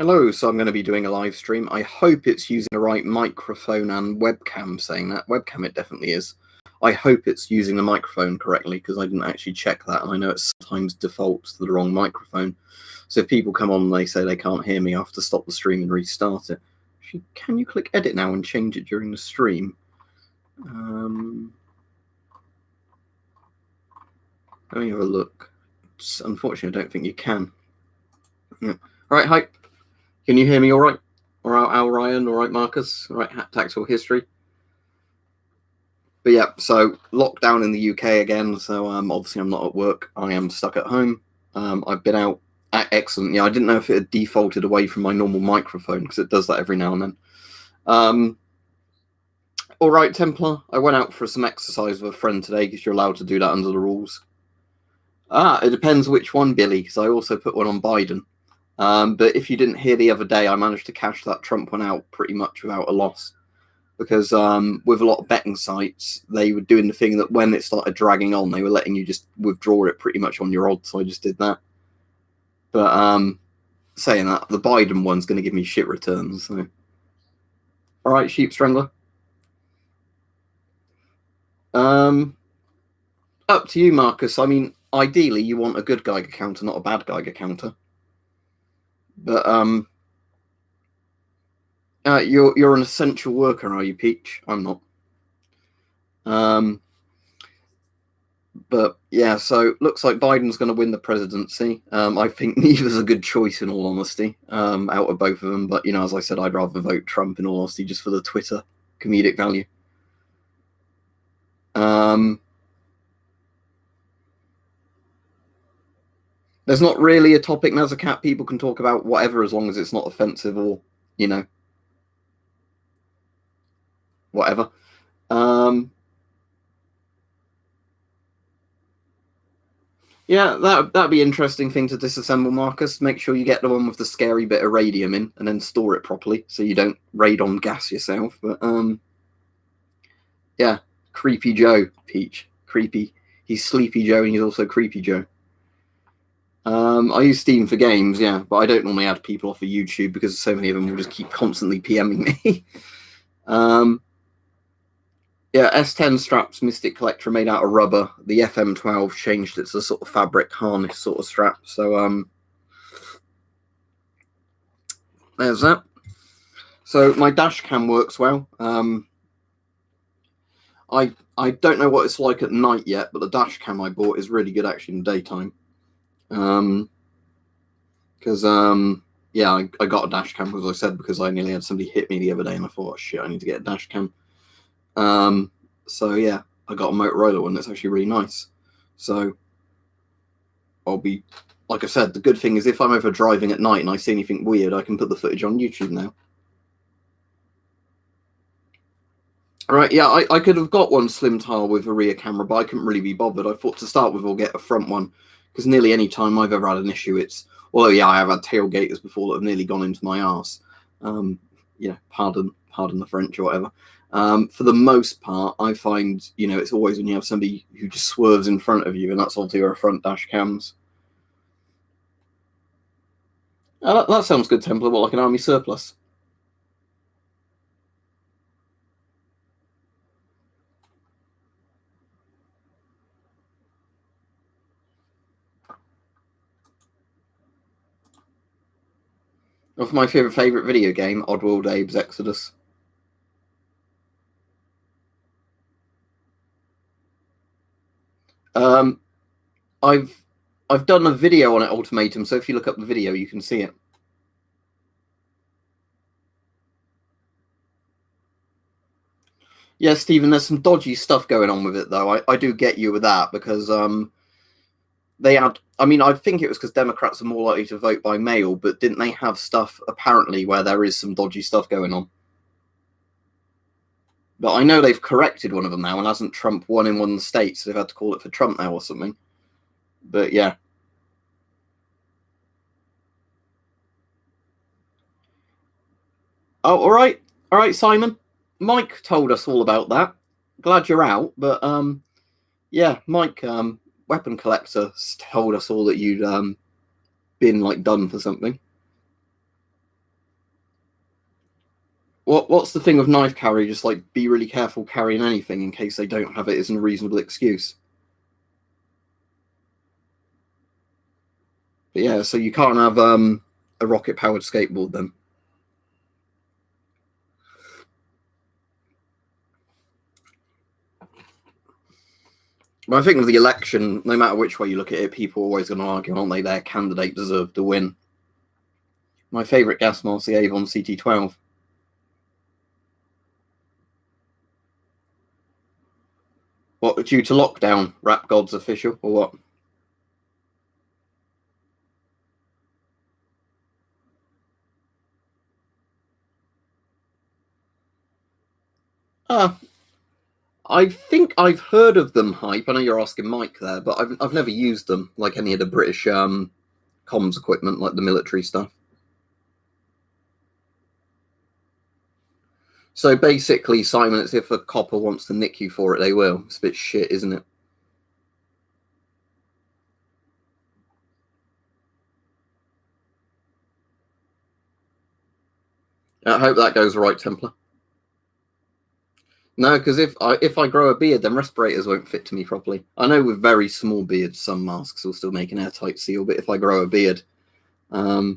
Hello, so I'm going to be doing a live stream. I hope it's using the right microphone and webcam. Saying that, webcam it definitely is. I hope it's using the microphone correctly because I didn't actually check that, and I know it sometimes defaults to the wrong microphone. So if people come on and they say they can't hear me, I have to stop the stream and restart it. Actually, can you click edit now and change it during the stream? Let me have a look. Unfortunately, I don't think you can. Yeah. Right, hi. Can you hear me all right? All right, Al Ryan, all right, Marcus, all right, Tactical History. But yeah, so lockdown in the UK again. So obviously I'm not at work. I am stuck at home. I've been out. Excellent. Yeah, I didn't know if it had defaulted away from my normal microphone because it does that every now and then. All right, Templar. I went out for some exercise with a friend today because you're allowed to do that under the rules. It depends which one, Billy, because I also put one on Biden. But if you didn't hear the other day, I managed to cash that Trump one out pretty much without a loss. Because with a lot of betting sites, they were doing the thing that when it started dragging on, they were letting you just withdraw it pretty much on your odds. So I just did that. But saying that, the Biden one's going to give me shit returns. So. All right, Sheep Strangler. Up to you, Marcus. I mean, ideally, you want a good Geiger counter, not a bad Geiger counter. But you're an essential worker, are you, Peach? I'm not. But yeah, so looks like Biden's going to win the presidency. I think neither's a good choice, in all honesty, out of both of them. But you know, as I said, I'd rather vote Trump, in all honesty, just for the Twitter comedic value. There's not really a topic, Nazacat. People can talk about whatever as long as it's not offensive or, you know, whatever. Yeah, that'd be an interesting thing to disassemble, Marcus. Make sure you get the one with the scary bit of radium in and then store it properly so you don't radon gas yourself. But yeah, Creepy Joe, Peach. Creepy. He's Sleepy Joe and he's also Creepy Joe. I use Steam for games, yeah, but I don't normally add people off of YouTube because so many of them will just keep constantly PMing me. Yeah, S10 straps, Mystic Collector made out of rubber. The FM12 changed it to a sort of fabric harness sort of strap. So there's that. So my dash cam works well. I don't know what it's like at night yet, but the dash cam I bought is really good actually in the daytime. Because yeah, I got a dash cam, as I said, because I nearly had somebody hit me the other day, and I thought, oh, shit, I need to get a dash cam. So yeah, I got a Motorola one that's actually really nice. So I'll be, like I said, the good thing is if I'm ever driving at night and I see anything weird, I can put the footage on YouTube now. All right, yeah, I could have got one slim tile with a rear camera, but I couldn't really be bothered. I thought to start with, I'll get a front one, because nearly any time I've ever had an issue, it's, although yeah, I have had tailgaters before that have nearly gone into my arse. You know, pardon the French or whatever. For the most part, I find, you know, it's always when you have somebody who just swerves in front of you, and that's obviously our front dash cams. That sounds good, Templar. What, like an army surplus? Of my favorite video game, Oddworld Abe's Exodus. I've done a video on it, Ultimatum, so if you look up the video, you can see it. Yeah, Stephen, there's some dodgy stuff going on with it, though. I do get you with that, because they had, I mean, I think it was because Democrats are more likely to vote by mail, but didn't they have stuff, apparently, where there is some dodgy stuff going on? But I know they've corrected one of them now, and hasn't Trump won in one of the states, so they've had to call it for Trump now or something. But yeah. Oh, all right, Simon. Mike told us all about that. Glad you're out, but yeah, Mike, weapon collector, told us all that you'd been like done for something. What's the thing with knife carry? Just like be really careful carrying anything in case they don't have it isn't a reasonable excuse. But yeah, so you can't have a rocket powered skateboard then. But I think with the election, no matter which way you look at it, people are always going to argue, aren't they? Their candidate deserved to win. My favourite gas mask, the Avon CT12. What, due to lockdown? Rap God's official, or what? I think I've heard of them, Hype. I know you're asking Mike there, but I've never used them, like any of the British comms equipment, like the military stuff. So basically, Simon, it's if a copper wants to nick you for it, they will. It's a bit shit, isn't it? I hope that goes right, Templar. No, because if I grow a beard, then respirators won't fit to me properly. I know with very small beards, some masks will still make an airtight seal, but if I grow a beard, yeah,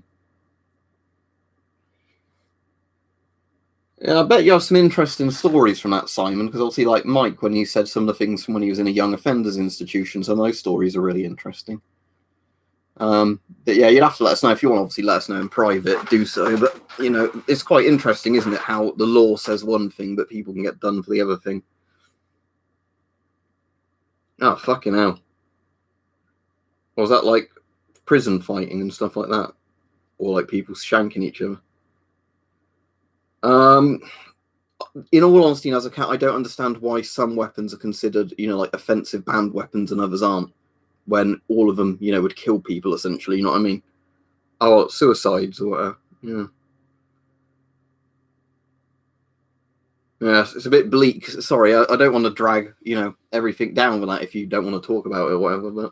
I bet you have some interesting stories from that, Simon, because obviously, like Mike, when you said some of the things from when he was in a young offenders institution, some of those stories are really interesting. But yeah, you'd have to let us know if you want. Obviously, let us know in private. Do so. But you know, it's quite interesting, isn't it? How the law says one thing, but people can get done for the other thing. Oh fucking hell! Was that like prison fighting and stuff like that, or like people shanking each other? In all honesty, as a cat, I don't understand why some weapons are considered, you know, like offensive banned weapons and others aren't. When all of them, you know, would kill people essentially. You know what I mean? Oh, suicides or whatever. Yeah. Yeah, it's a bit bleak. Sorry, I don't want to drag, you know, everything down with that if you don't want to talk about it or whatever. But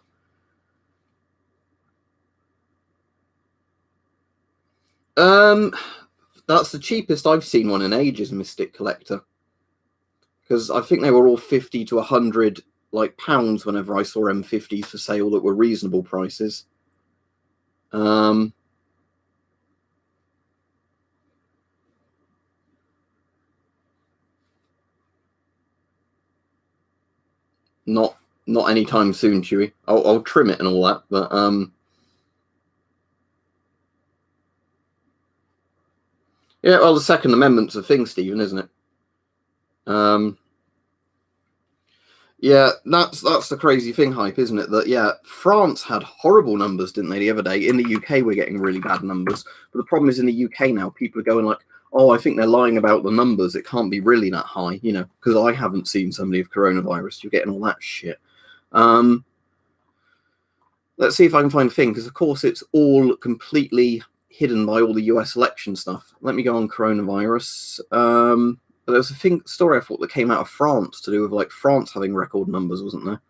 that's the cheapest I've seen one in ages, Mystic Collector, because I think they were all 50 to 100 like pounds whenever I saw M50s for sale that were reasonable prices. Not anytime soon, Chewy. I'll trim it and all that, but yeah. Well, the Second Amendment's a thing, Stephen, isn't it? Yeah, that's the crazy thing, Hype, isn't it? That yeah, France had horrible numbers, didn't they, the other day? In the UK, we're getting really bad numbers, but the problem is in the UK now, people are going like, "Oh, I think they're lying about the numbers. It can't be really that high," you know, because I haven't seen somebody with coronavirus. You're getting all that shit. Let's see if I can find a thing, because of course it's all completely hidden by all the US election stuff. Let me go on coronavirus. There was a story I thought that came out of France to do with like France having record numbers, wasn't there?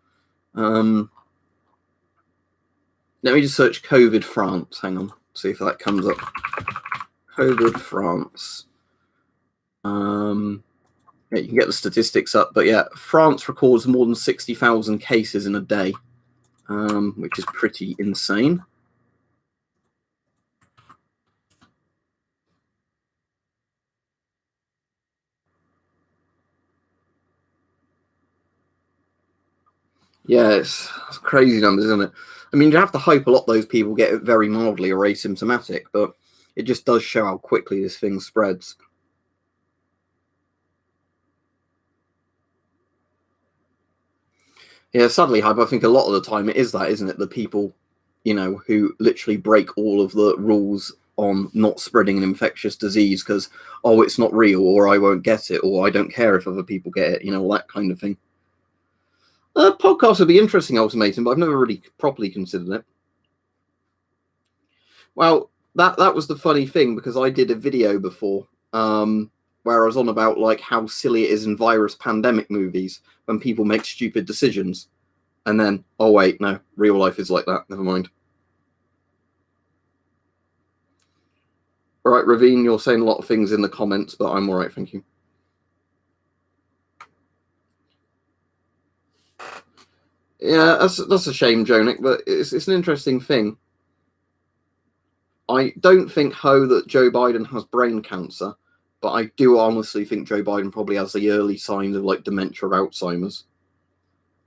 Let me just search COVID France. Hang on, see if that comes up. COVID France. Yeah, you can get the statistics up, but yeah, France records more than 60,000 cases in a day, which is pretty insane. Yeah, it's crazy numbers, isn't it? I mean, you have to hope a lot of those people get it very mildly or asymptomatic, but it just does show how quickly this thing spreads. Yeah, sadly, Hype, I think a lot of the time it is that, isn't it? The people, you know, who literally break all of the rules on not spreading an infectious disease because, oh, it's not real, or I won't get it, or I don't care if other people get it, you know, all that kind of thing. Podcast would be interesting, Ultimatum, but I've never really properly considered it. Well, that was the funny thing, because I did a video before where I was on about like how silly it is in virus pandemic movies when people make stupid decisions, and then oh wait, no, real life is like that. Never mind. All right, Ravine, you're saying a lot of things in the comments, but I'm all right, thank you. Yeah, that's a shame, Jonick, but it's an interesting thing. I don't think, that Joe Biden has brain cancer, but I do honestly think Joe Biden probably has the early signs of like dementia or Alzheimer's.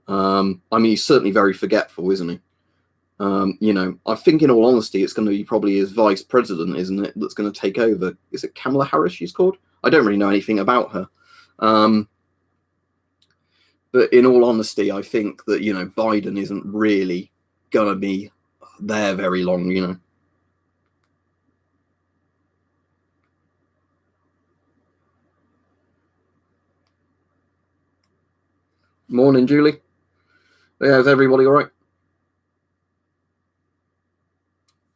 I mean, he's certainly very forgetful, isn't he? I think in all honesty, it's going to be probably his vice president, isn't it, that's going to take over. Is it Kamala Harris she's called? I don't really know anything about her. But in all honesty, I think that, Biden isn't really going to be there very long, Morning, Julie. Yeah, is everybody all right?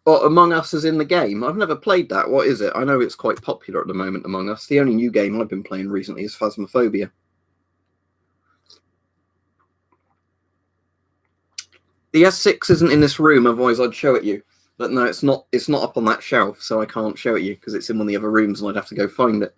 Well, Among Us is in the game. I've never played that. What is it? I know it's quite popular at the moment, Among Us. The only new game I've been playing recently is Phasmophobia. The S6 isn't in this room, otherwise I'd show it you. But no, it's not. It's not up on that shelf, so I can't show it you because it's in one of the other rooms, and I'd have to go find it.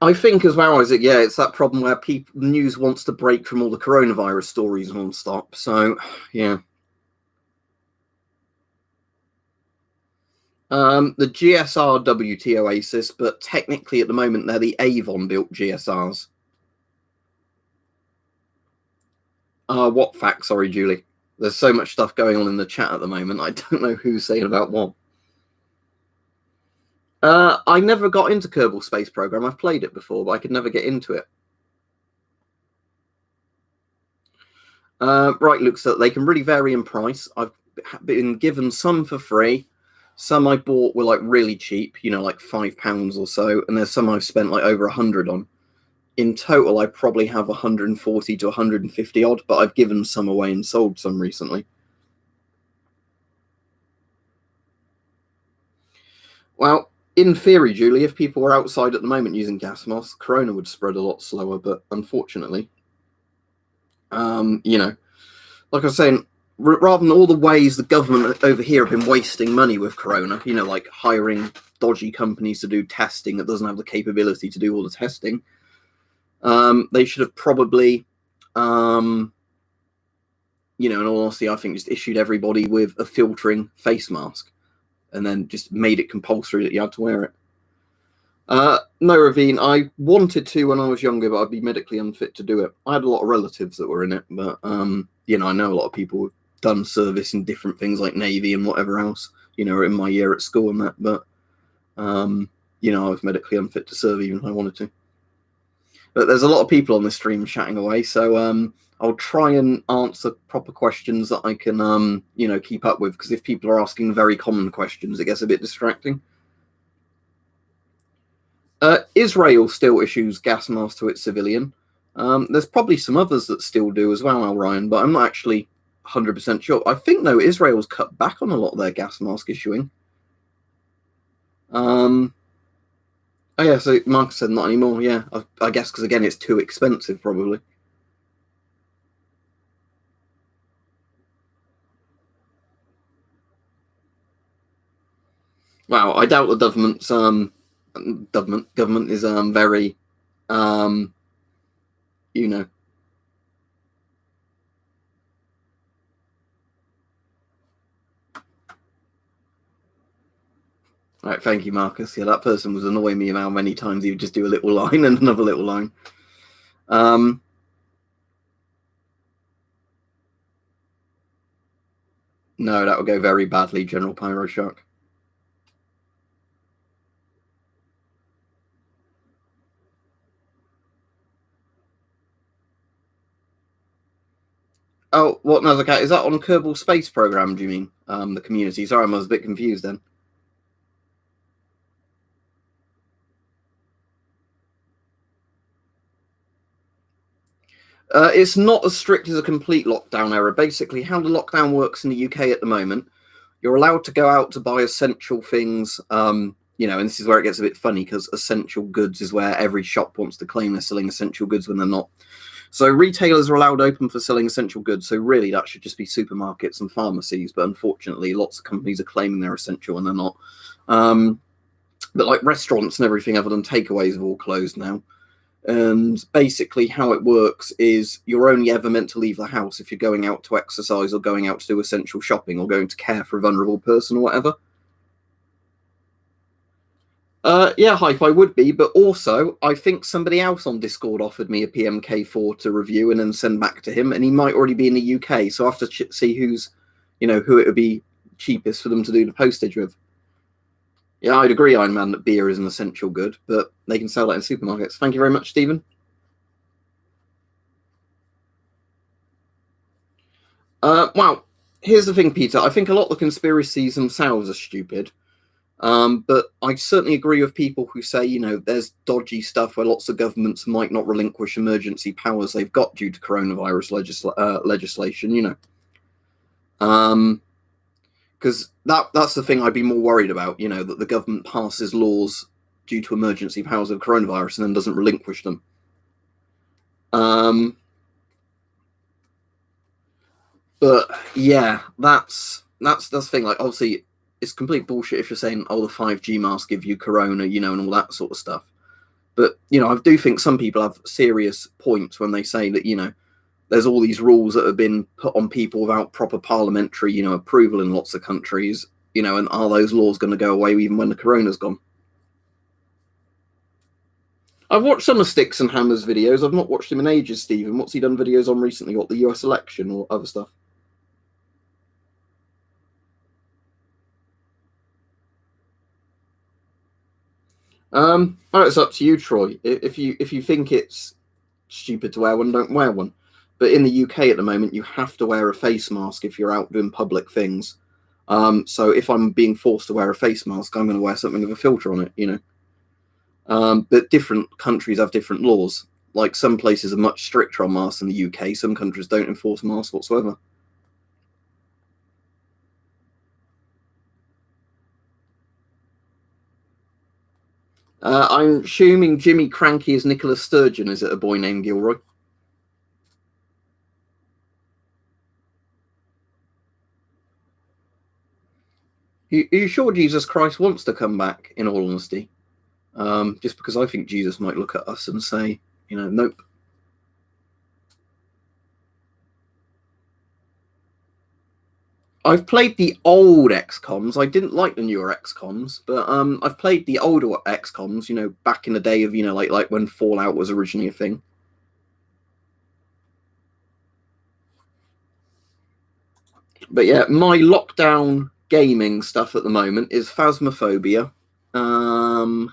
I think as well, Isaac, yeah, it's that problem where news wants to break from all the coronavirus stories non-stop. So, yeah. The GSR WT Oasis, but technically at the moment they're the Avon-built GSRs. What fact? Sorry, Julie. There's so much stuff going on in the chat at the moment. I don't know who's saying about what. I never got into Kerbal Space Program. I've played it before, but I could never get into it. Right, Luke, so they can really vary in price. I've been given some for free. Some I bought were like really cheap, like £5 or so. And there's some I've spent like over 100 on. In total, I probably have 140 to 150 odd, but I've given some away and sold some recently. Well, in theory, Julie, if people were outside at the moment using gas masks, corona would spread a lot slower, but unfortunately, like I was saying, rather than all the ways the government over here have been wasting money with corona, like hiring dodgy companies to do testing that doesn't have the capability to do all the testing, they should have probably, in all honesty, I think just issued everybody with a filtering face mask and then just made it compulsory that you had to wear it. No, Ravine, I wanted to when I was younger, but I'd be medically unfit to do it. I had a lot of relatives that were in it, but, I know a lot of people have done service in different things like Navy and whatever else, in my year at school and that, but, I was medically unfit to serve even if I wanted to. But there's a lot of people on this stream chatting away, so I'll try and answer proper questions that I can, keep up with, because if people are asking very common questions, it gets a bit distracting. Israel still issues gas masks to its civilian. There's probably some others that still do as well, Ryan, but I'm not actually 100% sure. I think, though, Israel's cut back on a lot of their gas mask issuing. Oh, yeah, so Marcus said not anymore, yeah. I guess because, again, it's too expensive, probably. Wow, I doubt the government is very, All right, thank you, Marcus. Yeah, that person was annoying me about how many times he would just do a little line and another little line. No, that would go very badly, General Pyro Shark. Oh, what Nazakat? Is that on Kerbal Space Program, do you mean? The community. Sorry, I was a bit confused then. It's not as strict as a complete lockdown era. Basically, how the lockdown works in the UK at the moment, you're allowed to go out to buy essential things, and this is where it gets a bit funny because essential goods is where every shop wants to claim they're selling essential goods when they're not. So retailers are allowed open for selling essential goods. So really, that should just be supermarkets and pharmacies. But unfortunately, lots of companies are claiming they're essential and they're not. But like restaurants and everything other than takeaways have all closed now. And basically how it works is you're only ever meant to leave the house if you're going out to exercise or going out to do essential shopping or going to care for a vulnerable person or whatever. Yeah, Hype, I would be, but also I think somebody else on Discord offered me a PMK4 to review and then send back to him, and he might already be in the UK, so I have to see who's, who it would be cheapest for them to do the postage with. Yeah, I'd agree, Iron Man, that beer is an essential good, but they can sell that in supermarkets. Thank you very much, Stephen. Well, here's the thing, Peter. I think a lot of the conspiracies themselves are stupid. But I certainly agree with people who say, there's dodgy stuff where lots of governments might not relinquish emergency powers they've got due to coronavirus legislation, because that's the thing I'd be more worried about, that the government passes laws due to emergency powers of coronavirus and then doesn't relinquish them. But yeah, that's the thing. Like, obviously, it's complete bullshit if you're saying, oh, the 5G masks give you corona, and all that sort of stuff. But, I do think some people have serious points when they say that, there's all these rules that have been put on people without proper parliamentary, approval in lots of countries, and are those laws going to go away even when the corona's gone? I've watched some of Sticks and Hammers videos. I've not watched him in ages, Stephen. What's he done videos on recently? What, the US election or other stuff? Well, it's up to you, Troy. If you think it's stupid to wear one, don't wear one. But in the UK at the moment, you have to wear a face mask if you're out doing public things. So if I'm being forced to wear a face mask, I'm going to wear something with a filter on it, But different countries have different laws. Like some places are much stricter on masks in the UK. Some countries don't enforce masks whatsoever. I'm assuming Jimmy Cranky is Nicola Sturgeon. Is it a boy named Gilroy? Are you sure Jesus Christ wants to come back, in all honesty? Just because I think Jesus might look at us and say, nope. I've played the old XComs. I didn't like the newer XComs, but I've played the older XComs, back in the day of, like when Fallout was originally a thing. But yeah, my lockdown gaming stuff at the moment is Phasmophobia. I've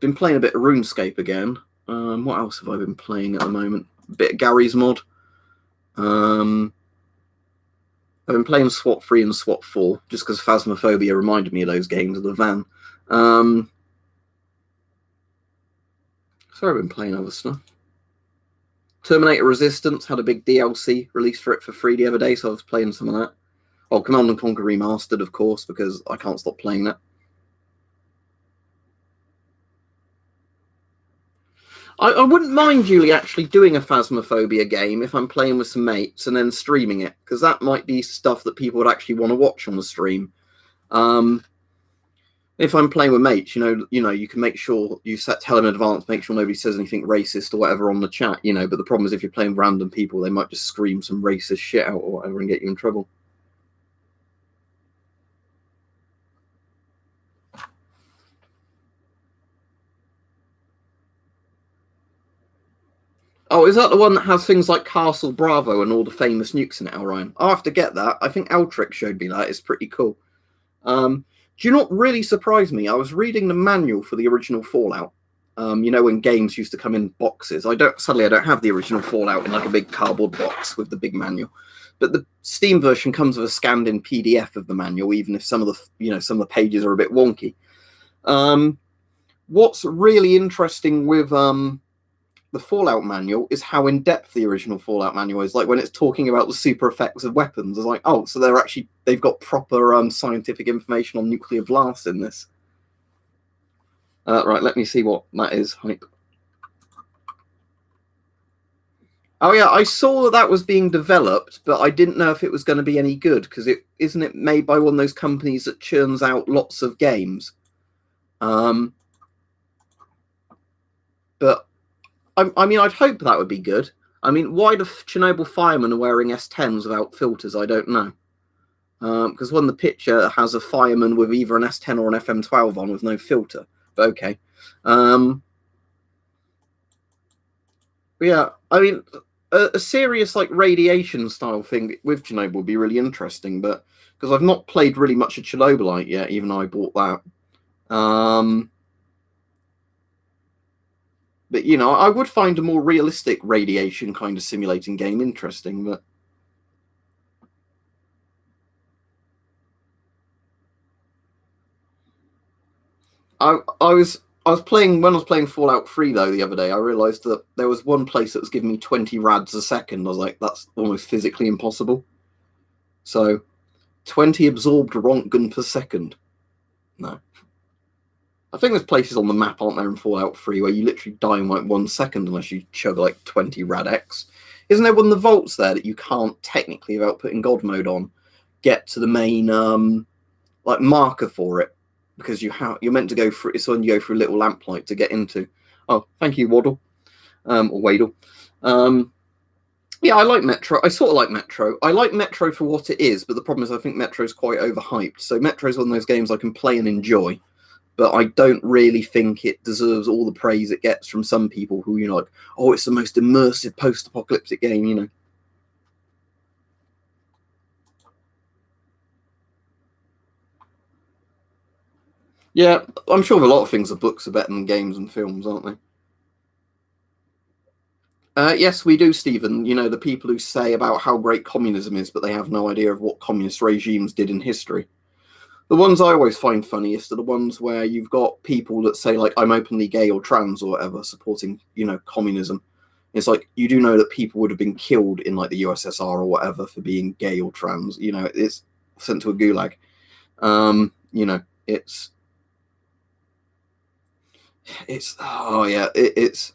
been playing a bit of RuneScape again. What else have I been playing at the moment? A bit of Gary's Mod. I've been playing SWAT 3 and SWAT 4 just because Phasmophobia reminded me of those games of the van. So I've been playing other stuff. Terminator Resistance had a big DLC released for it for free the other day, so I was playing some of that. Oh, Command & Conquer Remastered, of course, because I can't stop playing that. I wouldn't mind, Julie, actually doing a Phasmophobia game if I'm playing with some mates and then streaming it, because that might be stuff that people would actually want to watch on the stream. If I'm playing with mates, you can make sure you tell them in advance, make sure nobody says anything racist or whatever on the chat, But the problem is if you're playing with random people, they might just scream some racist shit out or whatever and get you in trouble. Oh, is that the one that has things like Castle Bravo and all the famous nukes in it, Orion? I'll have to get that. I think Altric showed me that. It's pretty cool. Do you know what really surprised me? I was reading the manual for the original Fallout. When games used to come in boxes. I don't have the original Fallout in like a big cardboard box with the big manual. But the Steam version comes with a scanned in PDF of the manual, even if some of the pages are a bit wonky. What's really interesting with the Fallout manual is how in-depth the original Fallout manual is. Like when it's talking about the super effects of weapons, it's like, oh, so they've got proper scientific information on nuclear blasts in this. Right, let me see what that is. Hype. Oh yeah, I saw that was being developed, but I didn't know if it was going to be any good because it isn't it made by one of those companies that churns out lots of games. Um, but I mean, I'd hope that would be good. I mean, why the Chernobyl firemen are wearing S10s without filters, I don't know. Because when the picture has a fireman with either an S10 or an FM12 on with no filter. But okay. Yeah, I mean, a serious like radiation style thing with Chernobyl would be really interesting, but because I've not played really much of Chernobylite yet, even though I bought that. But you know, I would find a more realistic radiation kind of simulating game interesting. But I was playing when I was playing Fallout 3 though the other day. I realised that there was one place that was giving me 20 rads a second. I was like, that's almost physically impossible. So 20 absorbed Rontgen per second. No. I think there's places on the map, aren't there, in Fallout 3 where you literally die in like 1 second unless you chug like 20 rad-X. Isn't there one of the vaults there that you can't technically, without putting God mode on, get to the main like marker for it? Because you're meant to go through, it's when you go through a little lamplight to get into. Oh, thank you, Waddle. Or Wadle. Yeah, I like Metro. I sort of like Metro. I like Metro for what it is, but the problem is I think Metro's quite overhyped. So Metro's one of those games I can play and enjoy, but I don't really think it deserves all the praise it gets from some people who, like, oh, it's the most immersive post-apocalyptic game. Yeah, I'm sure a lot of things, the books are better than games and films, aren't they? Yes, we do, Stephen. The people who say about how great communism is, but they have no idea of what communist regimes did in history. The ones I always find funniest are the ones where you've got people that say, like, I'm openly gay or trans or whatever, supporting, communism. It's like, you do know that people would have been killed in, like, the USSR or whatever for being gay or trans. It's sent to a gulag. It's, oh, yeah, it's,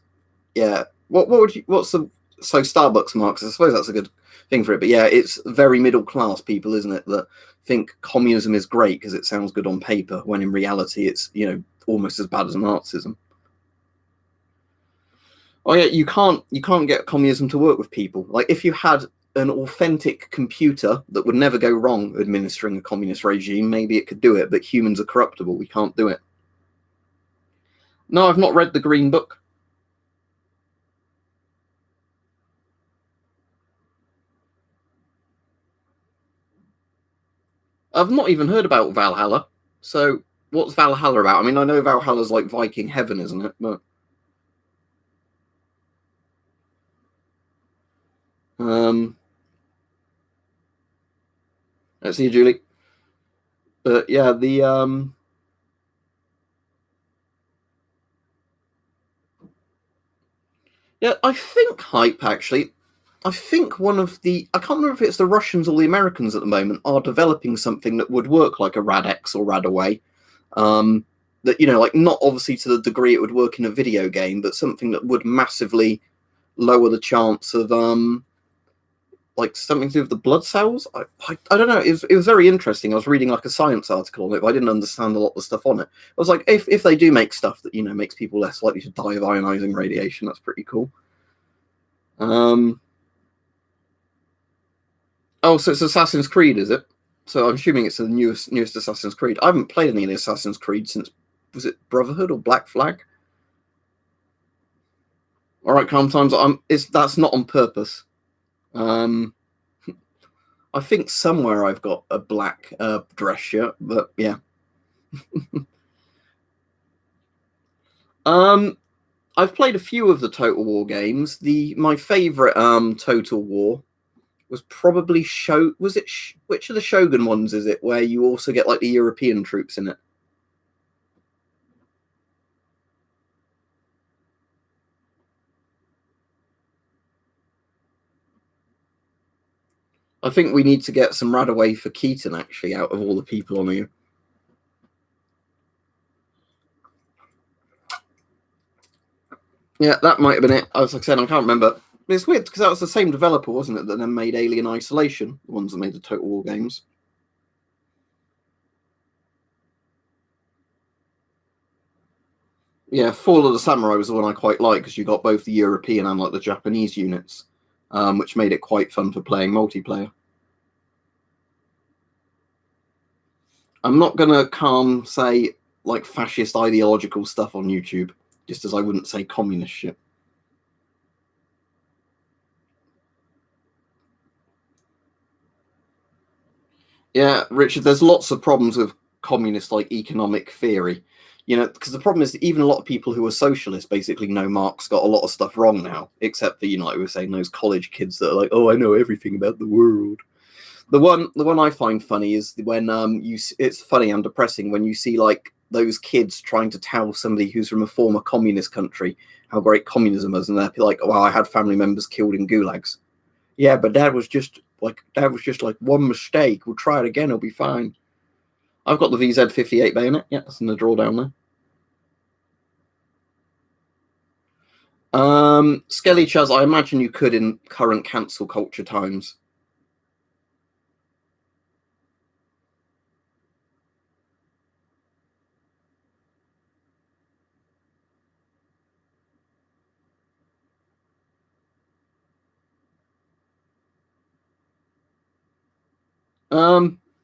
yeah. So Starbucks marks, I suppose that's a good thing for it. But yeah, it's very middle class people, isn't it, that think communism is great because it sounds good on paper, when in reality it's, almost as bad as Nazism. Oh yeah, you can't get communism to work with people. Like, if you had an authentic computer that would never go wrong administering a communist regime, maybe it could do it, but humans are corruptible. We can't do it. No, I've not read the Green Book. I've not even heard about Valhalla. So what's Valhalla about? I mean, I know Valhalla's like Viking heaven, isn't it? But um, let's see, Julie. But yeah, yeah, I think hype actually. I think I can't remember if it's the Russians or the Americans at the moment are developing something that would work like a Rad-X or Radaway. That, like, not obviously to the degree it would work in a video game, but something that would massively lower the chance of like something to do with the blood cells. I don't know. It was very interesting. I was reading like a science article on it, but I didn't understand a lot of the stuff on it. I was like, if they do make stuff that makes people less likely to die of ionizing radiation, that's pretty cool. Oh, so it's Assassin's Creed, is it? So I'm assuming it's the newest Assassin's Creed. I haven't played any of the Assassin's Creed since, was it Brotherhood or Black Flag? All right, calm times. That's not on purpose. Um, I think somewhere I've got a black dress shirt, but yeah. I've played a few of the Total War games. My favorite Total War was probably which of the Shogun ones is it, where you also get like the European troops in it? I think we need to get some Radaway for Keaton, actually, out of all the people on here. Yeah, that might have been it. As I said, I can't remember. It's weird because that was the same developer, wasn't it, that then made Alien Isolation, the ones that made the Total War games. Yeah, Fall of the Samurai was the one I quite like because you got both the European and like the Japanese units, which made it quite fun for playing multiplayer. I'm not gonna say like fascist ideological stuff on YouTube, just as I wouldn't say communist shit. Yeah, Richard, there's lots of problems with communist like economic theory. You know, because the problem is that even a lot of people who are socialists basically know Marx got a lot of stuff wrong now, except for, you know, like we were saying, those college kids that are like, oh, I know everything about the world. The one I find funny is when it's funny and depressing when you see like those kids trying to tell somebody who's from a former communist country how great communism is, and they're like, "Wow, I had family members killed in gulags." Yeah, but that was just like one mistake. We'll try it again. It'll be fine. I've got the VZ58 bayonet. Yeah, that's in the drawer down there. Skelly Chaz, I imagine you could in current cancel culture times.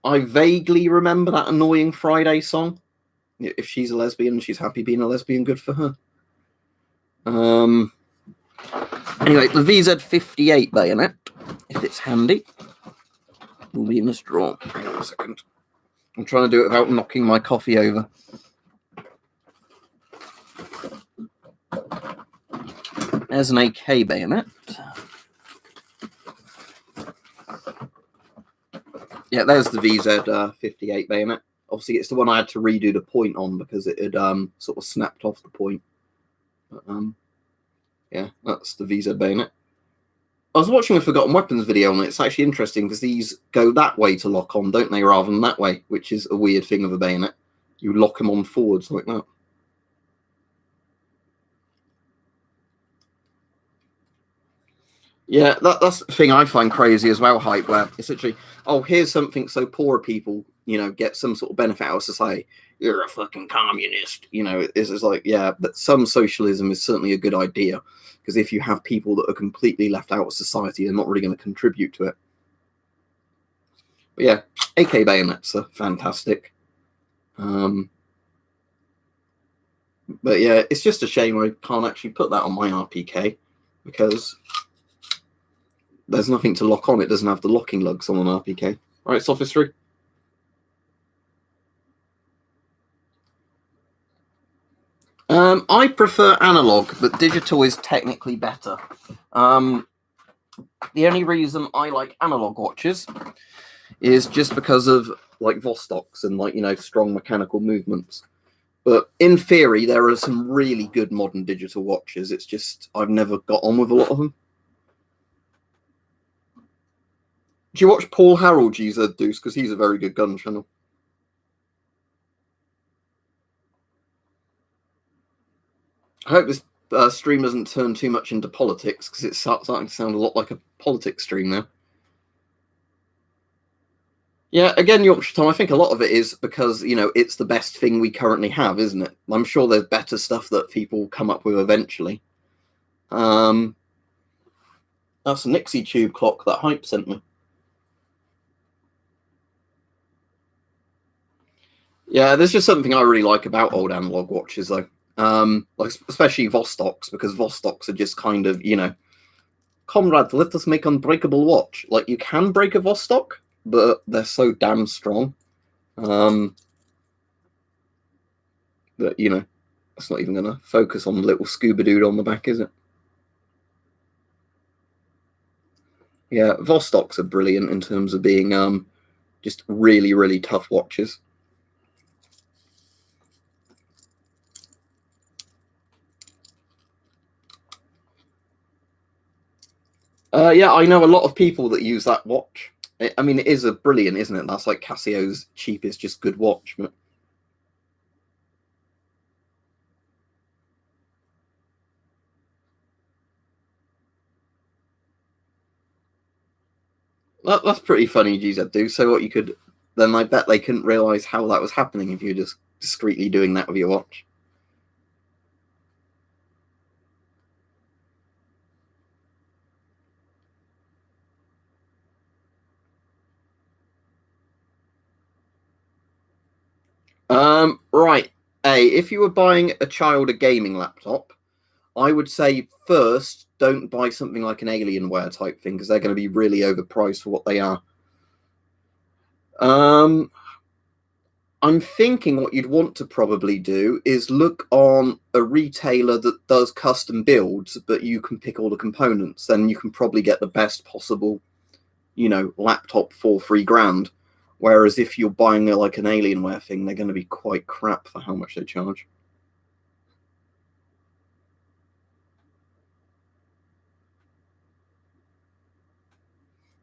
I vaguely remember that annoying Friday song. If she's a lesbian and she's happy being a lesbian, good for her. Um, anyway, the VZ58 bayonet, if it's handy, will be in this drawer. Hang on a second. I'm trying to do it without knocking my coffee over. There's an AK bayonet. Yeah, there's the VZ58 bayonet. Obviously, it's the one I had to redo the point on because it had sort of snapped off the point. But, yeah, that's the VZ bayonet. I was watching a Forgotten Weapons video on it. It's actually interesting because these go that way to lock on, don't they, rather than that way, which is a weird thing of a bayonet. You lock them on forwards like that. Yeah, that's the thing I find crazy as well, hype, where essentially, oh, here's something so poor people, you know, get some sort of benefit out of society. You're a fucking communist. You know, it's like, yeah, but some socialism is certainly a good idea because if you have people that are completely left out of society, they're not really going to contribute to it. But yeah, AK bayonets are fantastic. But yeah, it's just a shame I can't actually put that on my RPK because there's nothing to lock on. It doesn't have the locking lugs on an RPK. Right, sophistry. I prefer analog, but digital is technically better. The only reason I like analog watches is just because of like Vostoks and like, you know, strong mechanical movements. But in theory, there are some really good modern digital watches. It's just I've never got on with a lot of them. Do you watch Paul Harold GZ Deuce? Because he's a very good gun channel. I hope this stream doesn't turn too much into politics because it's starting to sound a lot like a politics stream now. Yeah, again, Yorkshire Tom, I think a lot of it is because, you know, it's the best thing we currently have, isn't it? I'm sure there's better stuff that people come up with eventually. That's a Nixie tube clock that Hype sent me. Yeah, there's just something I really like about old analog watches, though. Like especially Vostoks, because Vostoks are just kind of, you know, comrade, let us make unbreakable watch. Like you can break a Vostok, but they're so damn strong. That, you know, it's not even going to focus on the little scuba dude on the back, is it? Yeah, Vostoks are brilliant in terms of being just really, really tough watches. Yeah, I know a lot of people that use that watch. I mean, it is a brilliant, isn't it? That's like Casio's cheapest, just good watch. But That's pretty funny, GZ. So what you could then? I bet they couldn't realise how that was happening if you're just discreetly doing that with your watch. Right. If you were buying a child a gaming laptop, I would say first don't buy something like an Alienware type thing because they're going to be really overpriced for what they are. I'm thinking what you'd want to probably do is look on a retailer that does custom builds, but you can pick all the components. Then you can probably get the best possible, laptop for £3,000. Whereas if you're buying like an Alienware thing, they're going to be quite crap for how much they charge.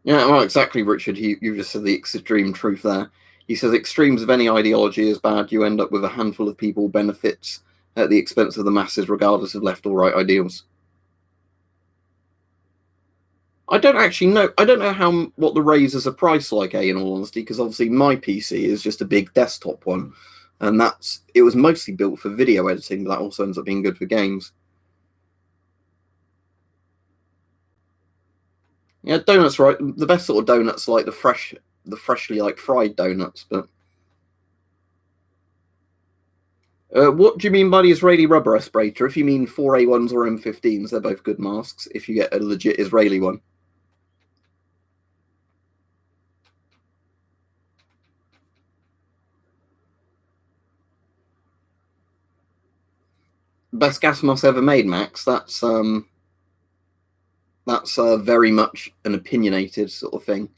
Yeah, well, exactly, Richard. You just said the extreme truth there. He says extremes of any ideology is bad. You end up with a handful of people benefits at the expense of the masses, regardless of left or right ideals. I don't actually know. I don't know what the Razers are priced like, in all honesty, because obviously my PC is just a big desktop one, and it was mostly built for video editing, but that also ends up being good for games. Yeah, donuts, right? The best sort of donuts, like the freshly like fried donuts. But what do you mean by the Israeli rubber respirator? If you mean 4A1s or M15s, they're both good masks. If you get a legit Israeli one. Best gas mask ever made, Max. That's very much an opinionated sort of thing.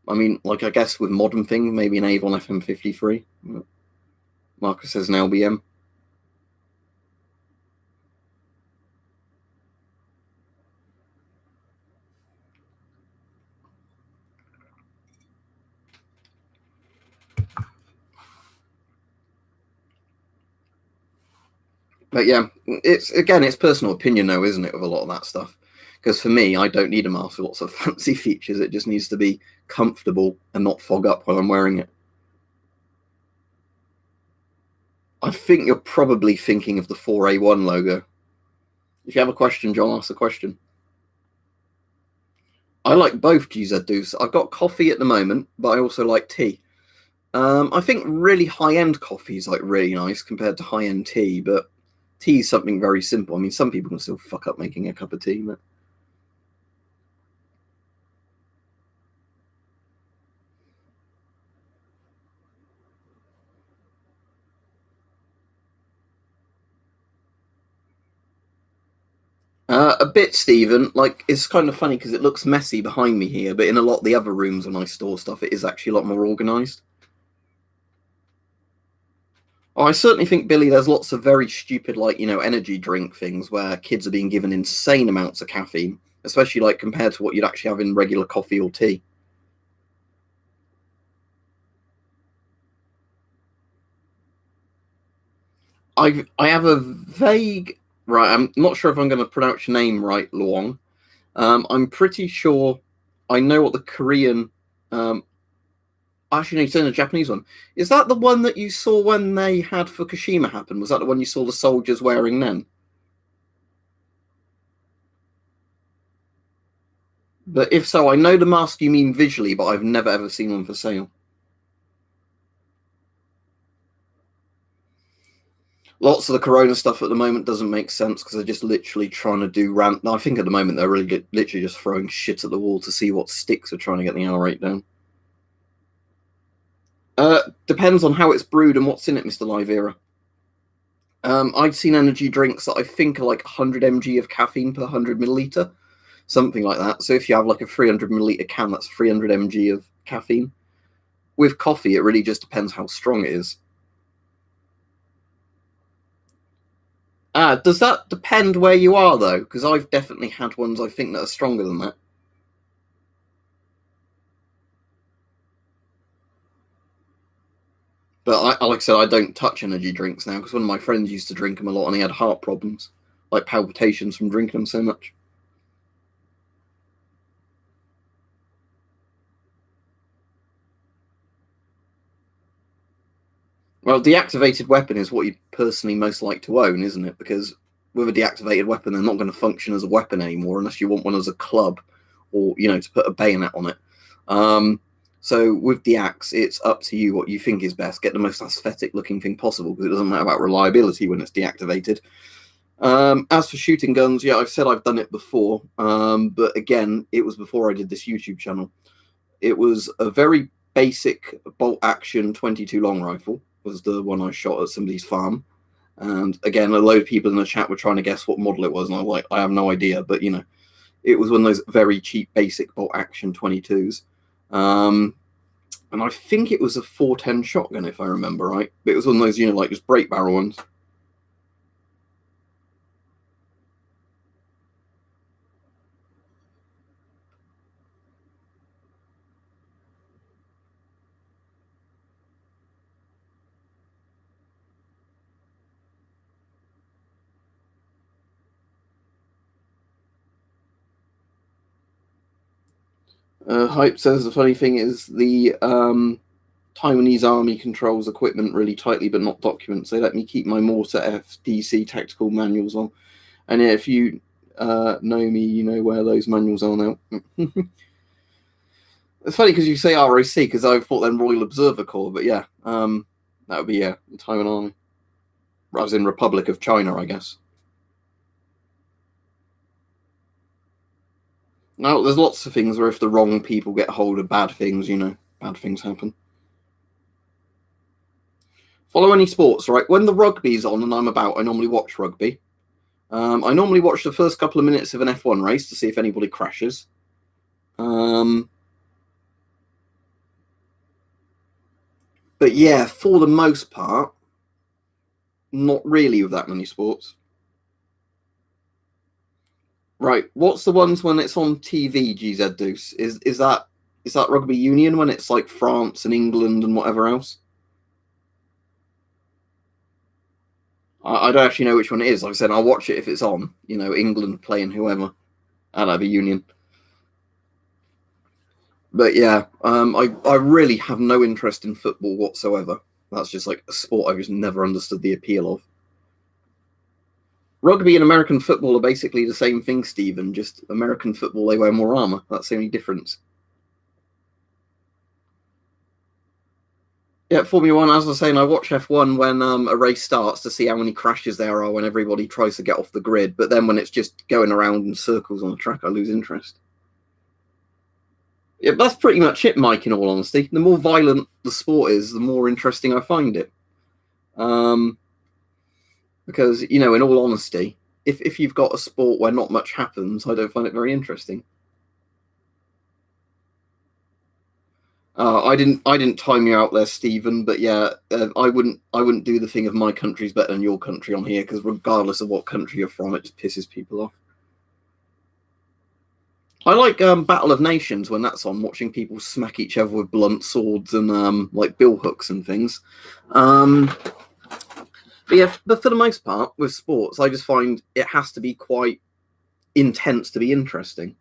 I mean, like I guess with modern things, maybe an Avon FM53. Marcus says an LBM. But yeah, it's personal opinion though, isn't it, with a lot of that stuff? Because for me, I don't need a mask with lots of fancy features. It just needs to be comfortable and not fog up while I'm wearing it. I think you're probably thinking of the 4A1 logo. If you have a question, John, ask a question. I like both GZ Deuce. I've got coffee at the moment, but I also like tea. I think really high-end coffee is like really nice compared to high-end tea, but tea is something very simple. I mean, some people can still fuck up making a cup of tea, but a bit, Stephen. Like, it's kind of funny because it looks messy behind me here, but in a lot of the other rooms when I store stuff, it is actually a lot more organised. Oh, I certainly think, Billy, there's lots of very stupid, like, energy drink things where kids are being given insane amounts of caffeine, especially, like, compared to what you'd actually have in regular coffee or tea. I have a vague... Right, I'm not sure if I'm going to pronounce your name right, Luong. I'm pretty sure I know what the Korean... Actually, no, it's in a Japanese one. Is that the one that you saw when they had Fukushima happen? Was that the one you saw the soldiers wearing then? But if so, I know the mask you mean visually, but I've never ever seen one for sale. Lots of the Corona stuff at the moment doesn't make sense because they're just literally trying to do rant. I think at the moment they're really literally just throwing shit at the wall to see what sticks are trying to get the R rate down. Depends on how it's brewed and what's in it, Mr. Livera. I've seen energy drinks that I think are like 100 mg of caffeine per 100 milliliter, something like that. So if you have like a 300 milliliter can, that's 300 mg of caffeine. With coffee, it really just depends how strong it is. Does that depend where you are though? Because I've definitely had ones I think that are stronger than that. But like I said, I don't touch energy drinks now because one of my friends used to drink them a lot and he had heart problems, like palpitations from drinking them so much. Well, deactivated weapon is what you'd personally most like to own, isn't it? Because with a deactivated weapon, they're not going to function as a weapon anymore unless you want one as a club or, to put a bayonet on it. So with the axe, it's up to you what you think is best. Get the most aesthetic looking thing possible, because it doesn't matter about reliability when it's deactivated. As for shooting guns, yeah, I've said I've done it before, but again, it was before I did this YouTube channel. It was a very basic bolt action 22 long rifle was the one I shot at somebody's farm. And again, a load of people in the chat were trying to guess what model it was, and I was like, I have no idea, but it was one of those very cheap basic bolt action 22s. And I think it was a 410 shotgun, if I remember right. But it was one of those, like just break barrel ones. Hype says the funny thing is the Taiwanese army controls equipment really tightly, but not documents. They let me keep my mortar FDC tactical manuals on. And yeah, if you know me, you know where those manuals are now. It's funny because you say ROC, because I thought then Royal Observer Corps, but yeah, that would be the Taiwan Army. As in Republic of China, I guess. Now, there's lots of things where if the wrong people get hold of bad things, bad things happen. Follow any sports, right? When the rugby's on and I'm about, I normally watch rugby. I normally watch the first couple of minutes of an F1 race to see if anybody crashes. But yeah, for the most part, not really with that many sports. Right, what's the ones when it's on TV, GZ Deuce? Is that rugby union when it's like France and England and whatever else? I don't actually know which one it is. Like I said, I'll watch it if it's on. England playing whoever. That'd be union. But yeah, I really have no interest in football whatsoever. That's just like a sport I've just never understood the appeal of. Rugby and American football are basically the same thing, Stephen. Just American football, they wear more armor. That's the only difference. Yeah, Formula One, as I was saying, I watch F1 when a race starts to see how many crashes there are when everybody tries to get off the grid. But then when it's just going around in circles on the track, I lose interest. Yeah, that's pretty much it, Mike, in all honesty. The more violent the sport is, the more interesting I find it. Because, in all honesty, if you've got a sport where not much happens, I don't find it very interesting. I didn't time you out there, Stephen, but yeah, I wouldn't do the thing of my country's better than your country on here, because regardless of what country you're from, it just pisses people off. I like Battle of Nations when that's on, watching people smack each other with blunt swords and like bill hooks and things. But yeah, but for the most part, with sports, I just find it has to be quite intense to be interesting.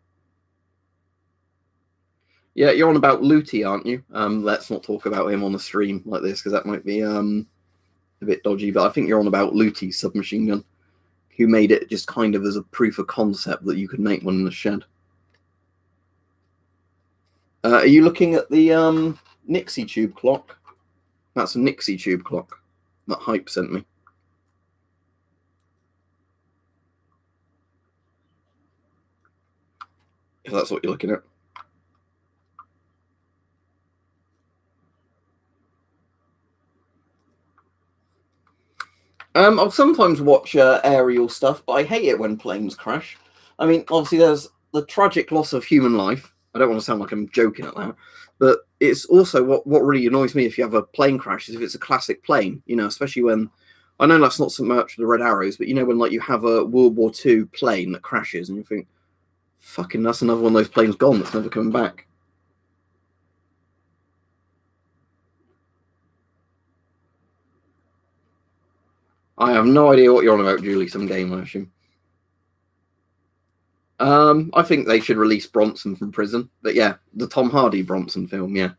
Yeah, you're on about Looty, aren't you? Let's not talk about him on the stream like this, because that might be a bit dodgy. But I think you're on about Looty's submachine gun, who made it just kind of as a proof of concept that you could make one in the shed. Are you looking at the Nixie tube clock? That's a Nixie tube clock that Hype sent me. If that's what you're looking at. I'll sometimes watch aerial stuff, but I hate it when planes crash. I mean, obviously there's the tragic loss of human life. I don't want to sound like I'm joking at that, but it's also what really annoys me if you have a plane crash is if it's a classic plane, especially when, I know that's not so much the Red Arrows, but when like you have a World War II plane that crashes and you think, fucking, that's another one of those planes gone that's never coming back. I have no idea what you're on about, Julie. Some game, I assume. I think they should release Bronson from prison. But yeah, the Tom Hardy Bronson film, yeah.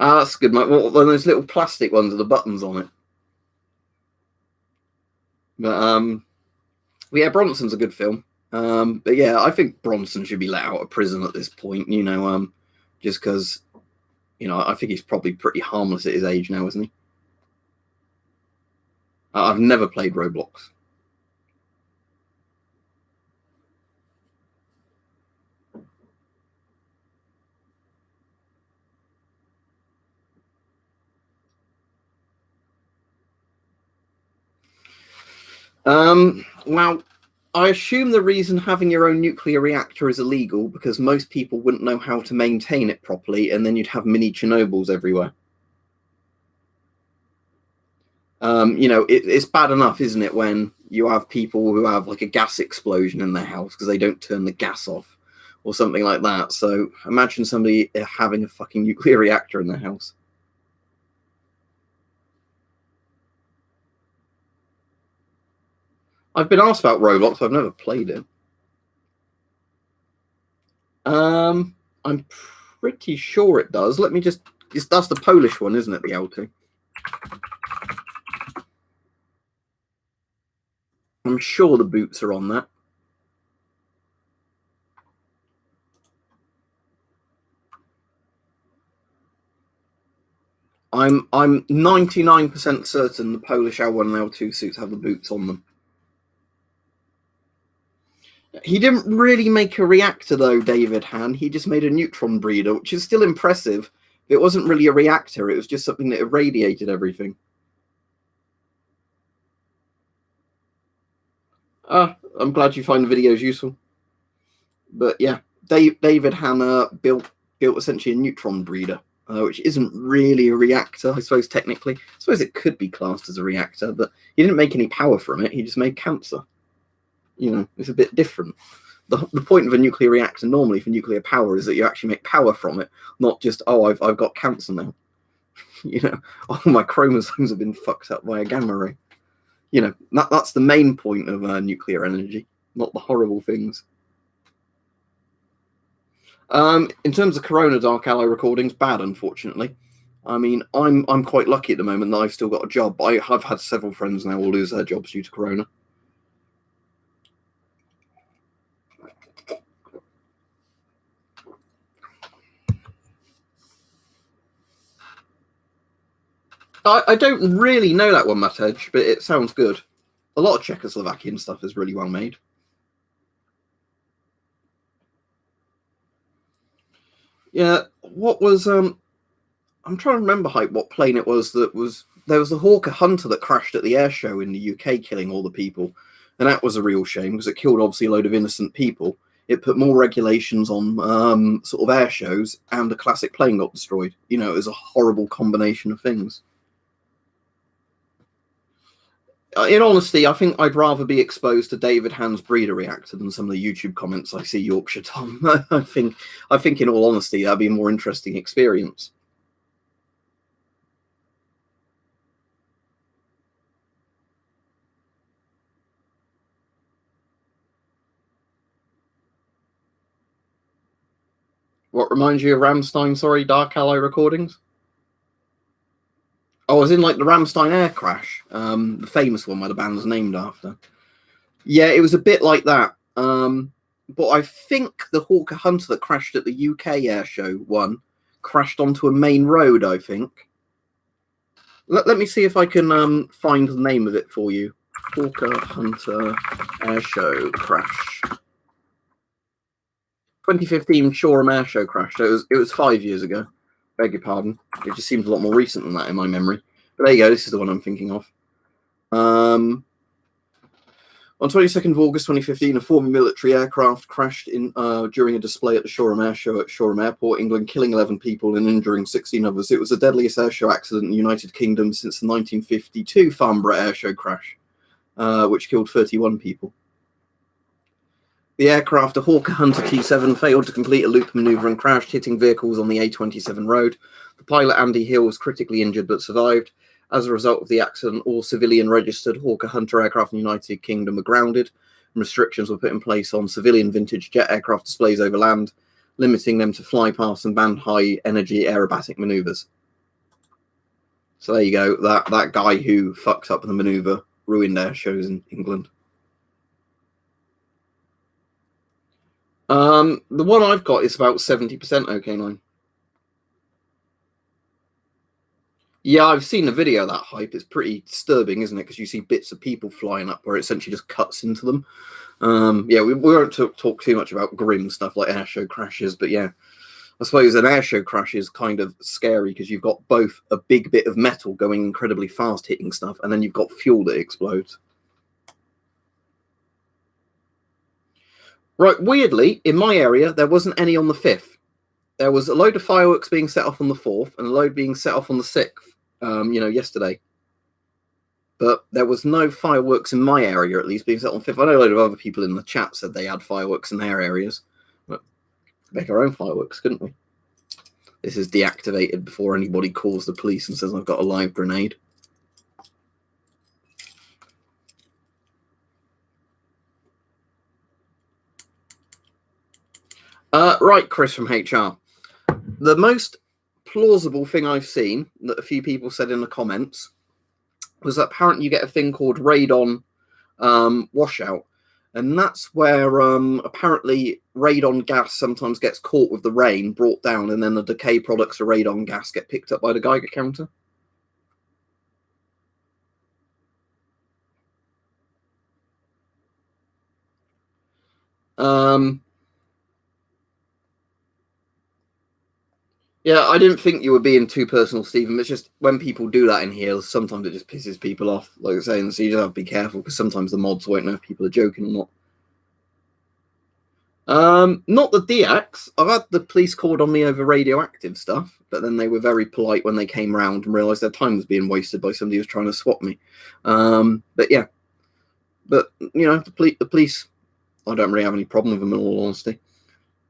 Ah, that's good. One of those little plastic ones with the buttons on it. But yeah, Bronson's a good film. But yeah, I think Bronson should be let out of prison at this point. Just because I think he's probably pretty harmless at his age now, isn't he? I've never played Roblox. Well, I assume the reason having your own nuclear reactor is illegal because most people wouldn't know how to maintain it properly, and then you'd have mini Chernobyls everywhere. It's bad enough, isn't it, when you have people who have like a gas explosion in their house because they don't turn the gas off or something like that. So imagine somebody having a fucking nuclear reactor in their house. I've been asked about Roblox. I've never played it. I'm pretty sure it does. Let me just. That's the Polish one, isn't it? The L2. I'm sure the boots are on that. I'm 99% certain the Polish L1 and L2 suits have the boots on them. He didn't really make a reactor though, David Han. He just made a neutron breeder, which is still impressive. It wasn't really a reactor, it was just something that irradiated everything. I'm glad you find the videos useful. But yeah, David Han built essentially a neutron breeder, which isn't really a reactor, I suppose, technically. I suppose it could be classed as a reactor, but he didn't make any power from it, he just made cancer. It's a bit different. The point of a nuclear reactor normally for nuclear power is that you actually make power from it, not just, I've got cancer now. All my chromosomes have been fucked up by a gamma ray. That's the main point of nuclear energy, not the horrible things. In terms of Corona Dark Ally recordings, bad, unfortunately. I mean, I'm quite lucky at the moment that I've still got a job. I've had several friends now will lose their jobs due to Corona. I don't really know that one, Matej, but it sounds good. A lot of Czechoslovakian stuff is really well made. Yeah, what was I'm trying to remember what plane it was that was there was the Hawker Hunter that crashed at the air show in the UK, killing all the people, and that was a real shame because it killed obviously a load of innocent people. It put more regulations on sort of air shows, and the classic plane got destroyed. It was a horrible combination of things. In honesty, I think I'd rather be exposed to David Hand's breeder reactor than some of the YouTube comments I see Yorkshire Tom. I think in all honesty, that'd be a more interesting experience. What reminds you of Rammstein, sorry, Dark Ally recordings? Oh, as in like the Rammstein air crash, the famous one where the band's named after. Yeah, it was a bit like that. But I think the Hawker Hunter that crashed at the UK air show one crashed onto a main road, I think. Let me see if I can find the name of it for you. Hawker Hunter air show crash. 2015 Shoreham air show crash. So it was 5 years ago. Beg your pardon. It just seems a lot more recent than that in my memory. But there you go. This is the one I'm thinking of. On 22nd of August 2015, a former military aircraft crashed during a display at the Shoreham Air Show at Shoreham Airport, England, killing 11 people and injuring 16 others. It was the deadliest air show accident in the United Kingdom since the 1952 Farnborough Air Show crash, which killed 31 people. The aircraft, a Hawker Hunter T7, failed to complete a loop maneuver and crashed, hitting vehicles on the A27 road. The pilot, Andy Hill, was critically injured but survived. As a result of the accident, all civilian-registered Hawker Hunter aircraft in the United Kingdom were grounded, and restrictions were put in place on civilian vintage jet aircraft displays over land, limiting them to fly past and banned high-energy aerobatic maneuvers. 20 July 2015, 4 military aircraft crashed in during a display at the Shoreham Air Show at Shoreham Airport, England, killing 11 people and injuring 16 others. It was the deadliest air show accident in the United Kingdom since the 1952 Farnborough Air Show crash, which killed 31 people. The aircraft, a Hawker Hunter T7, failed to complete a loop maneuver and crashed, hitting vehicles on the A27 road. The pilot, Andy Hill, was critically injured but survived. As a result of the accident, all civilian-registered Hawker Hunter aircraft in the United Kingdom were grounded, and restrictions were put in place on civilian vintage jet aircraft displays over land, limiting them to fly past and banned high-energy aerobatic maneuvers. So there you go. That guy who fucks up the manoeuvre ruined air shows in England. The one I've got is about 70% OK9. Yeah, I've seen a video of that hype. It's pretty disturbing, isn't it? Because you see bits of people flying up where it essentially just cuts into them. Yeah, we won't talk too much about grim stuff like airshow crashes, but yeah, I suppose an airshow crash is kind of scary because you've got both a big bit of metal going incredibly fast hitting stuff, and then you've got fuel that explodes. Right, weirdly, in my area, there wasn't any on the 5th. There was a load of fireworks being set off on the 4th and a load being set off on the 6th, yesterday. But there was no fireworks in my area, at least, being set on 5th. I know a load of other people in the chat said they had fireworks in their areas. But make our own fireworks, couldn't we? This is deactivated before anybody calls the police and says I've got a live grenade. Right, Chris from HR. The most plausible thing I've seen that a few people said in the comments was that apparently you get a thing called radon washout. And that's where apparently radon gas sometimes gets caught with the rain, brought down, and then the decay products of radon gas get picked up by the Geiger counter. Yeah, I didn't think you were being too personal, Stephen. It's just when people do that in here, sometimes it just pisses people off. Like I was saying, so you just have to be careful because sometimes the mods won't know if people are joking or not. Not the DX. I've had the police called on me over radioactive stuff, but then they were very polite when they came round and realised their time was being wasted by somebody who was trying to swap me. But yeah, but the police, I don't really have any problem with them in all honesty.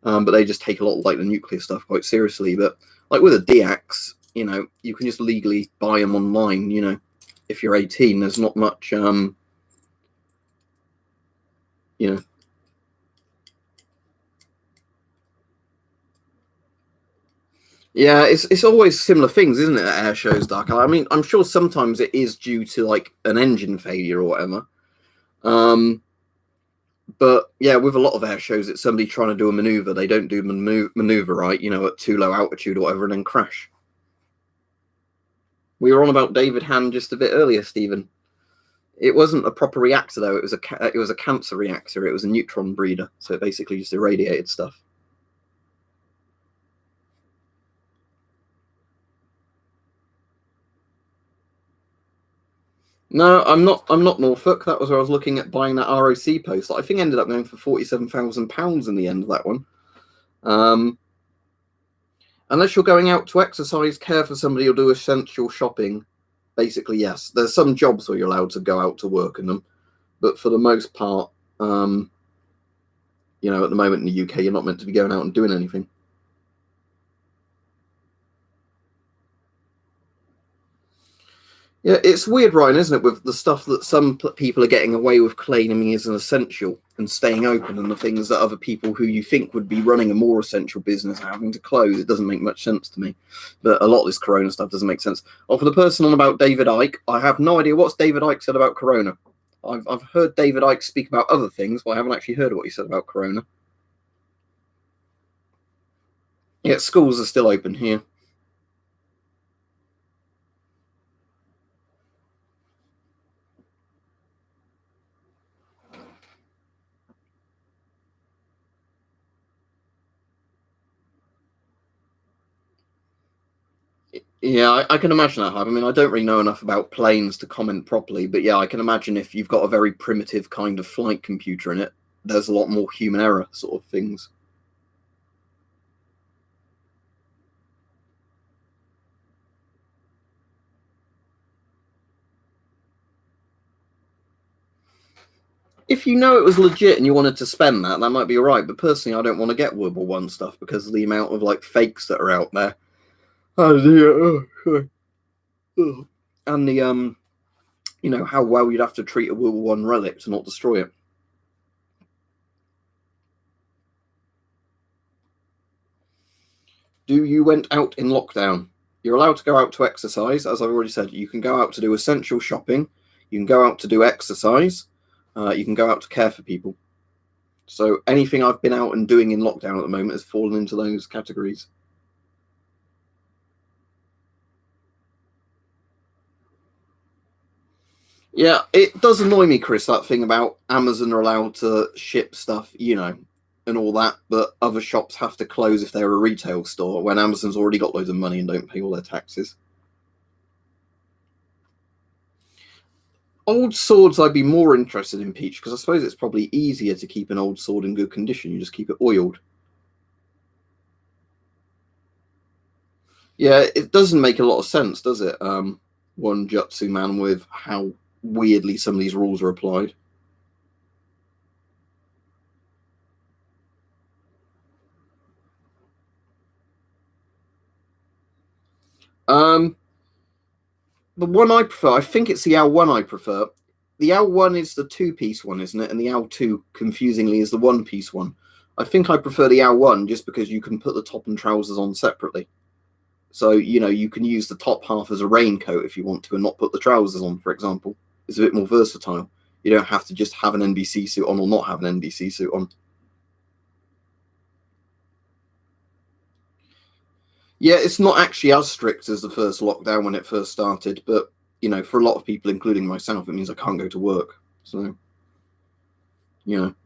But they just take a lot of like the nuclear stuff quite seriously. But like with a DX, you can just legally buy them online. If you're 18, there's not much. Yeah, it's always similar things, isn't it? At air shows, Dark. I mean, I'm sure sometimes it is due to like an engine failure or whatever. But yeah, with a lot of air shows, it's somebody trying to do a maneuver. They don't do maneuver right, at too low altitude or whatever, and then crash. We were on about David Hand just a bit earlier, Stephen. It wasn't a proper reactor though. It was a cancer reactor. It was a neutron breeder, so it basically just irradiated stuff. No, I'm not Norfolk. That was where I was looking at buying that ROC post. That I think ended up going for £47,000 in the end of that one. Unless you're going out to exercise, care for somebody, or do essential shopping, basically yes. There's some jobs where you're allowed to go out to work in them, but for the most part, at the moment in the UK, you're not meant to be going out and doing anything. Yeah, it's weird, Ryan, isn't it, with the stuff that some people are getting away with claiming is an essential and staying open, and the things that other people who you think would be running a more essential business are having to close. It doesn't make much sense to me. But a lot of this Corona stuff doesn't make sense. Oh, for the person on about David Icke, I have no idea what's David Icke said about Corona. I've heard David Icke speak about other things, but I haven't actually heard what he said about Corona. Yeah, schools are still open here. Yeah, I can imagine that. I mean, I don't really know enough about planes to comment properly, but yeah, I can imagine if you've got a very primitive kind of flight computer in it, there's a lot more human error sort of things. If you know it was legit and you wanted to spend that might be all right. But personally, I don't want to get World War One stuff because of the amount of like fakes that are out there. Oh dear. And the how well you'd have to treat a World War One relic to not destroy it. Do you went out in lockdown? You're allowed to go out to exercise, as I've already said. You can go out to do essential shopping. You can go out to do exercise. You can go out to care for people. So anything I've been out and doing in lockdown at the moment has fallen into those categories. Yeah, it does annoy me, Chris, that thing about Amazon are allowed to ship stuff, and all that, but other shops have to close if they're a retail store when Amazon's already got loads of money and don't pay all their taxes. Old swords, I'd be more interested in, Peach, because I suppose it's probably easier to keep an old sword in good condition. You just keep it oiled. Yeah, it doesn't make a lot of sense, does it? One Jutsu man with how weirdly some of these rules are applied. Um, the one I prefer, I think it's the L1 I prefer. The L1 is the two-piece one, isn't it? And the L2, confusingly, is the one-piece one. I think I prefer the L1 just because you can put the top and trousers on separately. So, you can use the top half as a raincoat if you want to and not put the trousers on, for example. It's a bit more versatile. You don't have to just have an NBC suit on or not have an NBC suit on. Yeah, it's not actually as strict as the first lockdown when it first started, but, for a lot of people, including myself, it means I can't go to work. So,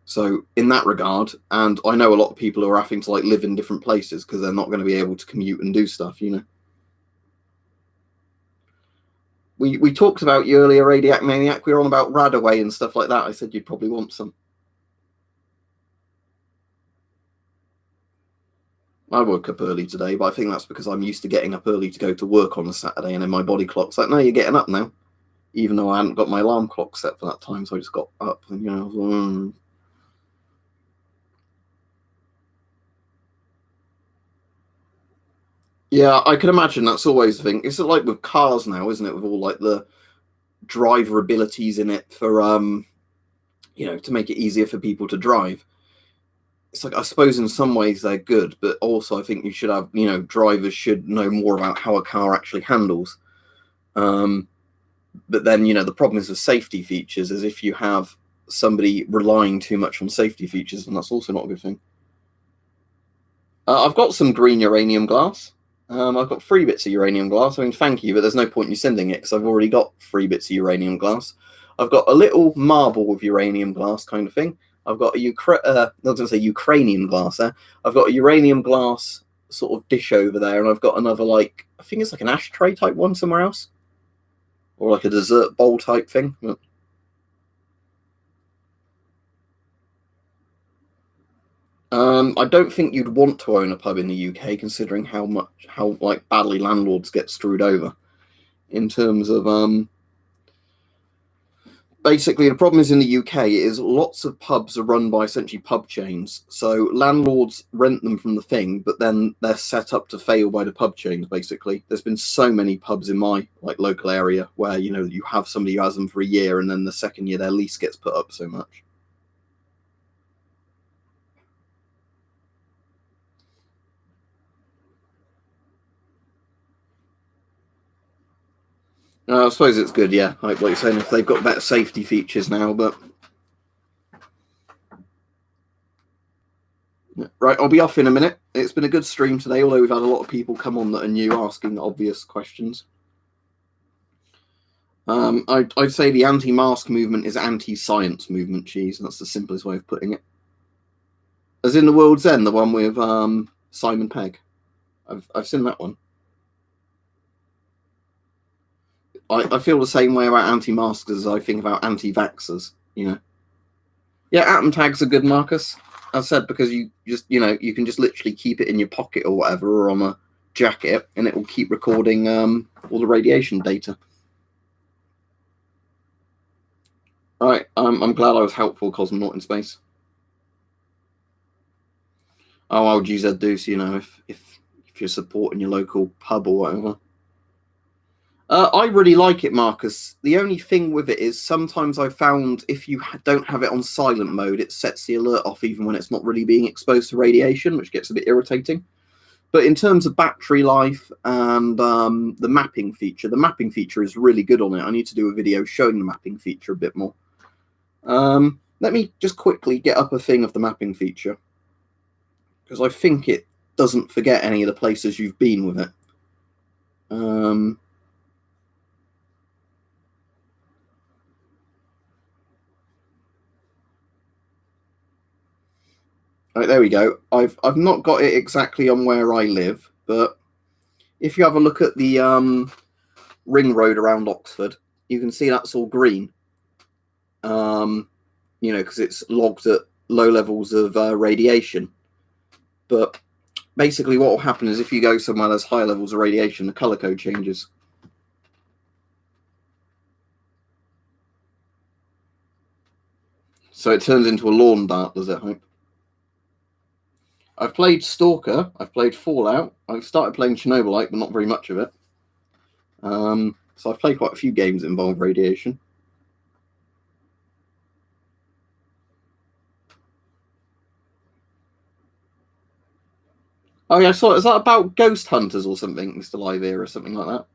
so in that regard, and I know a lot of people who are having to live in different places because they're not going to be able to commute and do stuff, We talked about you earlier, Radiac Maniac. We were on about Radaway and stuff like that. I said you'd probably want some. I woke up early today, but I think that's because I'm used to getting up early to go to work on a Saturday, and then my body clock's like, no, you're getting up now. Even though I hadn't got my alarm clock set for that time, so I just got up and, Yeah, I can imagine that's always the thing. It's like with cars now, isn't it? With all the driver abilities in it for to make it easier for people to drive. It's like, I suppose in some ways they're good, but also I think you should have, drivers should know more about how a car actually handles. But then, the problem is with safety features, is if you have somebody relying too much on safety features, and that's also not a good thing. I've got some green uranium glass. I've got 3 bits of uranium glass. I mean, thank you, but there's no point in you sending it because I've already got 3 bits of uranium glass. I've got a little marble with uranium glass kind of thing. I've got I was going to say Ukrainian glass there. I've got a uranium glass sort of dish over there, and I've got another, I think it's like an ashtray type one somewhere else. Or like a dessert bowl type thing. I don't think you'd want to own a pub in the UK, considering how badly landlords get screwed over. In terms of basically the problem is in the UK is lots of pubs are run by essentially pub chains. So landlords rent them from the thing, but then they're set up to fail by the pub chains. Basically, there's been so many pubs in my local area where you have somebody who has them for a year, and then the second year their lease gets put up so much. I suppose it's good, yeah. Like you're saying, if they've got better safety features now, but right, I'll be off in a minute. It's been a good stream today, although we've had a lot of people come on that are new, asking obvious questions. I'd say the anti-mask movement is anti-science movement, cheese. That's the simplest way of putting it. As in The World's End, the one with Simon Pegg. I've seen that one. I feel the same way about anti-maskers as I think about anti-vaxxers, Yeah, atom tags are good, Marcus. I said because you just, you can just literally keep it in your pocket or whatever, or on a jacket, and it will keep recording all the radiation data. All right, I'm glad I was helpful, Cosmonaut in Space. Oh, I'll use that deuce, if you're supporting your local pub or whatever. I really like it, Marcus. The only thing with it is sometimes I found if you don't have it on silent mode, it sets the alert off even when it's not really being exposed to radiation, which gets a bit irritating. But in terms of battery life and the mapping feature is really good on it. I need to do a video showing the mapping feature a bit more. Let me just quickly get up a thing of the mapping feature, because I think it doesn't forget any of the places you've been with it. Right, there we go. I've not got it exactly on where I live, but if you have a look at the ring road around Oxford, you can see that's all green. You know, because it's logged at low levels of radiation. But basically what will happen is if you go somewhere there's high levels of radiation, the color code changes. So it turns into a lawn dart, does it, hope? I've played Stalker, I've played Fallout, I've started playing Chernobylite, but not very much of it. So I've played quite a few games that involve radiation. Oh yeah, I saw it. Is that about ghost hunters or something, Mr. Live Ear, or something like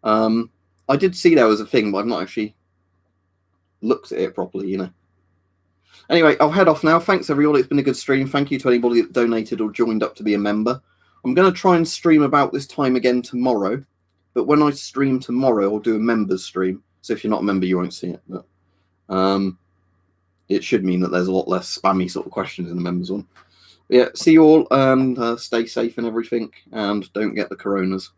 that? I did see there was a thing, but I've not actually looked at it properly, you know. Anyway, I'll head off now. Thanks, everyone. It's been a good stream. Thank you to anybody that donated or joined up to be a member. I'm going to try and stream about this time again tomorrow. But when I stream tomorrow, I'll do a members stream. So if you're not a member, you won't see it. But it should mean that there's a lot less spammy sort of questions in the members one. But yeah, see you all, and stay safe and everything. And don't get the coronas.